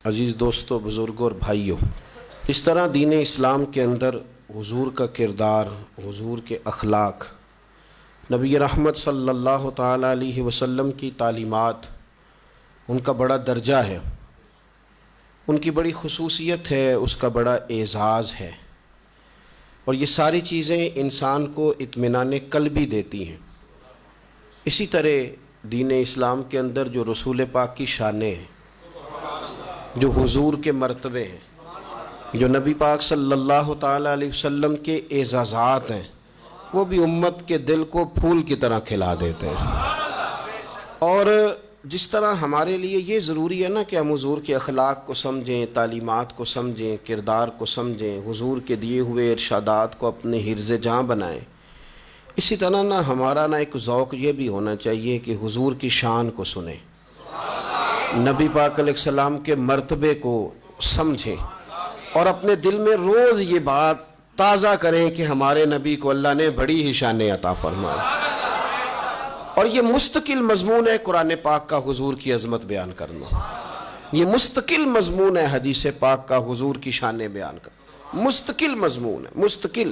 عزیز دوستو، بزرگوں اور بھائیوں، اس طرح دین اسلام کے اندر حضور کا کردار، حضور کے اخلاق، نبی رحمت صلی اللہ تعالیٰ علیہ وسلم کی تعلیمات، ان کا بڑا درجہ ہے، ان کی بڑی خصوصیت ہے، اس کا بڑا اعزاز ہے، اور یہ ساری چیزیں انسان کو اطمینان قلبی دیتی ہیں۔ اسی طرح دین اسلام کے اندر جو رسول پاک کی شانیں ہیں، جو حضور کے مرتبے ہیں، جو نبی پاک صلی اللہ تعالیٰ علیہ وسلم کے اعزازات ہیں، وہ بھی امت کے دل کو پھول کی طرح کھلا دیتے ہیں۔ اور جس طرح ہمارے لیے یہ ضروری ہے نا کہ ہم حضور کے اخلاق کو سمجھیں، تعلیمات کو سمجھیں، کردار کو سمجھیں، حضور کے دیے ہوئے ارشادات کو اپنے حرز جاں بنائیں، اسی طرح نا ہمارا ایک ذوق یہ بھی ہونا چاہیے کہ حضور کی شان کو سنیں، نبی پاک علیہ السلام کے مرتبے کو سمجھیں، اور اپنے دل میں روز یہ بات تازہ کریں کہ ہمارے نبی کو اللہ نے بڑی ہی شانیں عطا فرمائی۔ اور یہ مستقل مضمون ہے قرآن پاک کا حضور کی عظمت بیان کرنا، یہ مستقل مضمون ہے حدیث پاک کا حضور کی شانیں بیان کرنا، مستقل مضمون ہے، مستقل۔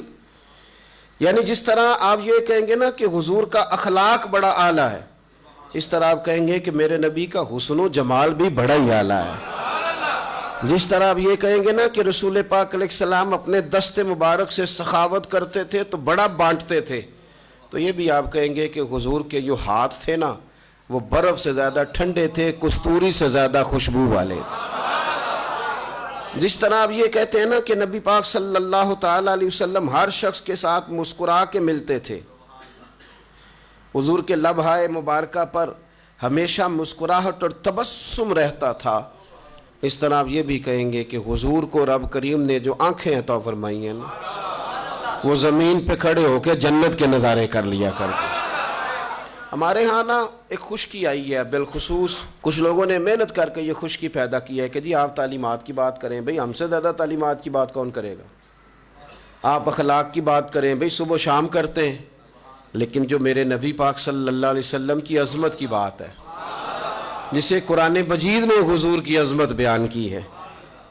یعنی جس طرح آپ یہ کہیں گے نا کہ حضور کا اخلاق بڑا اعلیٰ ہے، اس طرح آپ کہیں گے کہ میرے نبی کا حسن و جمال بھی بڑا ہی اعلیٰ ہے۔ جس طرح آپ یہ کہیں گے نا کہ رسول پاک علیہ السلام اپنے دست مبارک سے سخاوت کرتے تھے تو بڑا بانٹتے تھے، تو یہ بھی آپ کہیں گے کہ حضور کے جو ہاتھ تھے نا وہ برف سے زیادہ ٹھنڈے تھے، کستوری سے زیادہ خوشبو والے تھے۔ جس طرح آپ یہ کہتے ہیں نا کہ نبی پاک صلی اللہ تعالیٰ علیہ وسلم ہر شخص کے ساتھ مسکرا کے ملتے تھے، حضور کے لبہائے مبارکہ پر ہمیشہ مسکراہٹ اور تبسم رہتا تھا، اس طرح آپ یہ بھی کہیں گے کہ حضور کو رب کریم نے جو آنکھیں عطا فرمائی ہیں نا، وہ زمین پہ کھڑے ہو کے جنت کے نظارے کر لیا کرتے۔ ہمارے ہاں نا ایک خشکی آئی ہے، بالخصوص کچھ لوگوں نے محنت کر کے یہ خشکی پیدا کی ہے کہ جی آپ تعلیمات کی بات کریں، بھئی ہم سے زیادہ تعلیمات کی بات کون کرے گا؟ آپ اخلاق کی بات کریں، بھئی صبح و شام کرتے ہیں، لیکن جو میرے نبی پاک صلی اللہ علیہ وسلم کی عظمت کی بات ہے، جسے قرآن مجید نے حضور کی عظمت بیان کی ہے،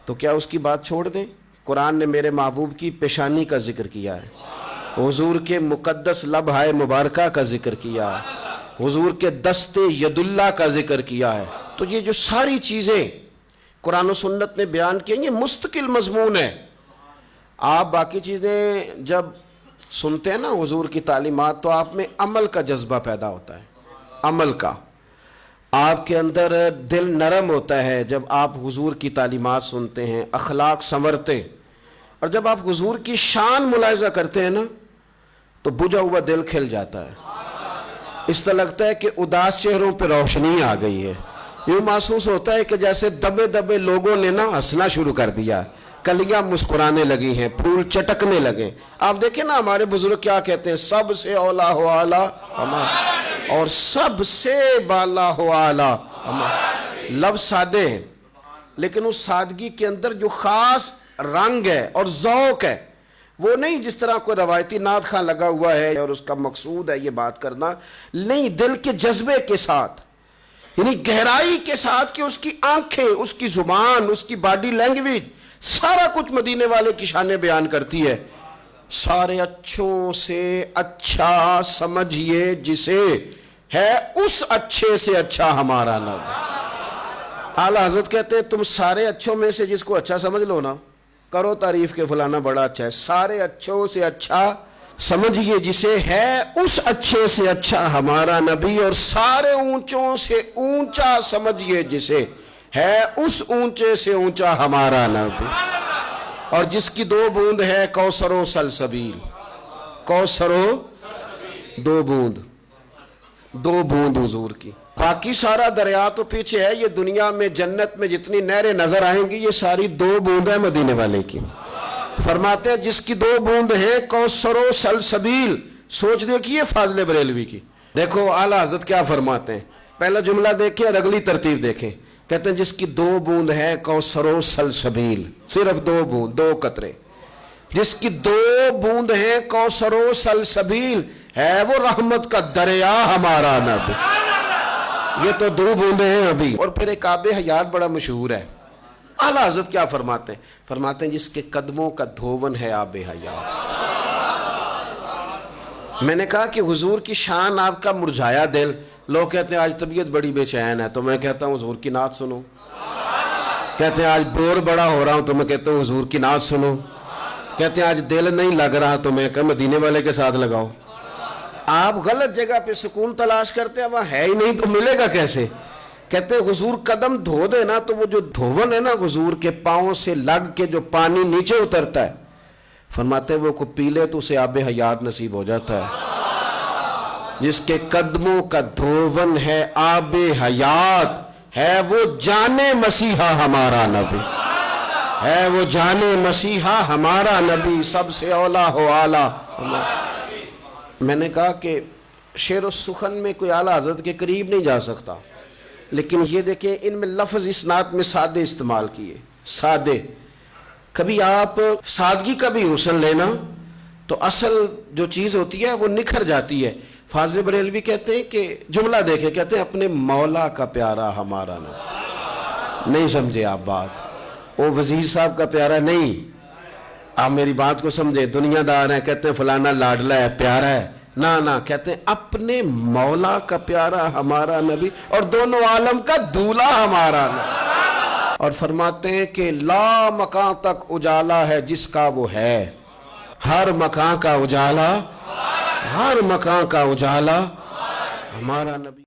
تو کیا اس کی بات چھوڑ دیں؟ قرآن نے میرے محبوب کی پیشانی کا ذکر کیا ہے، حضور کے مقدس لبہائے مبارکہ کا ذکر کیا ہے، حضور کے دست ید اللہ کا ذکر کیا ہے، تو یہ جو ساری چیزیں قرآن و سنت نے بیان کی ہیں، یہ مستقل مضمون ہے۔ آپ باقی چیزیں جب سنتے ہیں نا حضور کی تعلیمات تو آپ میں عمل کا جذبہ پیدا ہوتا ہے، عمل کا، آپ کے اندر دل نرم ہوتا ہے جب آپ حضور کی تعلیمات سنتے ہیں، اخلاق سنورتے، اور جب آپ حضور کی شان ملاحظہ کرتے ہیں نا تو بجھا ہوا دل کھل جاتا ہے، اس طرح لگتا ہے کہ اداس چہروں پہ روشنی آ گئی ہے، یوں محسوس ہوتا ہے کہ جیسے دبے دبے لوگوں نے نا ہنسنا شروع کر دیا، کلیاں مسکرانے لگی ہیں، پھول چٹکنے لگے۔ آپ دیکھیں نا ہمارے بزرگ کیا کہتے ہیں، سب سے اولا ہو اعلیٰ ہمارا، اور سب سے بالا ہو اعلیٰ ہمارا۔ لفظ سادے ہیں لیکن اس سادگی کے اندر جو خاص رنگ ہے اور ذوق ہے وہ نہیں جس طرح کوئی روایتی نعت خواں لگا ہوا ہے اور اس کا مقصود ہے یہ بات کرنا، نہیں، دل کے جذبے کے ساتھ، یعنی گہرائی کے ساتھ کہ اس کی آنکھیں، اس کی زبان، اس کی باڈی لینگویج سارا کچھ مدینے والے کی شانیں بیان کرتی ہے۔ سارے اچھوں سے اچھا سمجھیے جسے، ہے اس اچھے سے اچھا ہمارا نبی۔ اعلیٰ حضرت کہتے ہیں تم سارے اچھوں میں سے جس کو اچھا سمجھ لو نا، کرو تعریف کے فلانا بڑا اچھا ہے، سارے اچھوں سے اچھا سمجھیے جسے، ہے اس اچھے سے اچھا ہمارا نبی، اور سارے اونچوں سے اونچا سمجھیے جسے، ہے اس اونچے سے اونچا ہمارا نبی، اور جس کی دو بوند ہے کوثر و سلسبیل، کوثر و دو بوند، دو بوند حضور کی، باقی سارا دریا تو پیچھے ہے، یہ دنیا میں جنت میں جتنی نہریں نظر آئیں گی یہ ساری دو بوند ہیں مدینے والے کی۔ فرماتے ہیں جس کی دو بوند ہیں کوثر و سلسبیل، سوچ دیکھیے فاضل بریلوی کی، دیکھو اعلیٰ حضرت کیا فرماتے ہیں، پہلا جملہ دیکھیں اور اگلی ترتیب دیکھیں، کہتے ہیں جس کی دو بوند ہے کوثر و سلسبیل، صرف دو بوند، دو قطرے، جس کی دو بوند ہیں کوثر و سلسبیل، ہے وہ رحمت کا دریا ہمارا نبی۔ یہ تو دو بوندیں ہیں ابھی۔ اور پھر ایک آب حیات بڑا مشہور ہے، اعلیٰ حضرت کیا فرماتے ہیں؟ فرماتے ہیں جس کے قدموں کا دھوون ہے آب حیات۔ میں نے کہا کہ حضور کی شان آپ کا مرجھایا دل، لوگ کہتے ہیں آج طبیعت بڑی بے چین ہے تو میں کہتا ہوں حضور کی نعت سنو، کہتے ہیں آج بور بڑا ہو رہا ہوں تو میں کہتا ہوں حضور کی نعت سنو، کہتے ہیں آج دل نہیں لگ رہا تو میں کہا مدینے والے کے ساتھ لگاؤ۔ آپ غلط جگہ پہ سکون تلاش کرتے ہیں، وہاں ہے ہی نہیں تو ملے گا کیسے؟ کہتے ہیں حضور قدم دھو دے نا تو وہ جو دھون ہے نا حضور کے پاؤں سے لگ کے جو پانی نیچے اترتا ہے، فرماتے ہیں وہ کو پی لے تو اسے آب حیات نصیب ہو جاتا ہے۔ جس کے قدموں کا دھون ہے آب حیات ہے وہ جان مسیحا ہمارا نبی، ہے وہ جان مسیحا ہمارا نبی، سب سے اولا ہو اعلیٰ۔ میں نے کہا کہ شعر و سخن میں کوئی اعلیٰ حضرت کے قریب نہیں جا سکتا، لیکن یہ دیکھیں ان میں لفظ اس نعت میں سادے استعمال کیے، سادے۔ کبھی آپ سادگی کا بھی حسن لینا تو اصل جو چیز ہوتی ہے وہ نکھر جاتی ہے۔ فاضل بریلوی کہتے ہیں کہ جملہ دیکھیں، کہتے ہیں اپنے مولا کا پیارا ہمارا نبی۔ نہیں سمجھے آپ بات، وہ وزیر صاحب کا پیارا نہیں، آپ میری بات کو سمجھے۔ دنیا دار ہیں کہتے ہیں فلانا لاڈلا ہے پیارا ہے، نہ کہتے ہیں اپنے مولا کا پیارا ہمارا نبی اور دونوں عالم کا دولہا ہمارا نبی۔ اور فرماتے ہیں کہ لا مکان تک اجالا ہے جس کا وہ ہے، ہر مکان کا اجالا، ہر مکان کا اجالا ہمارا نبی۔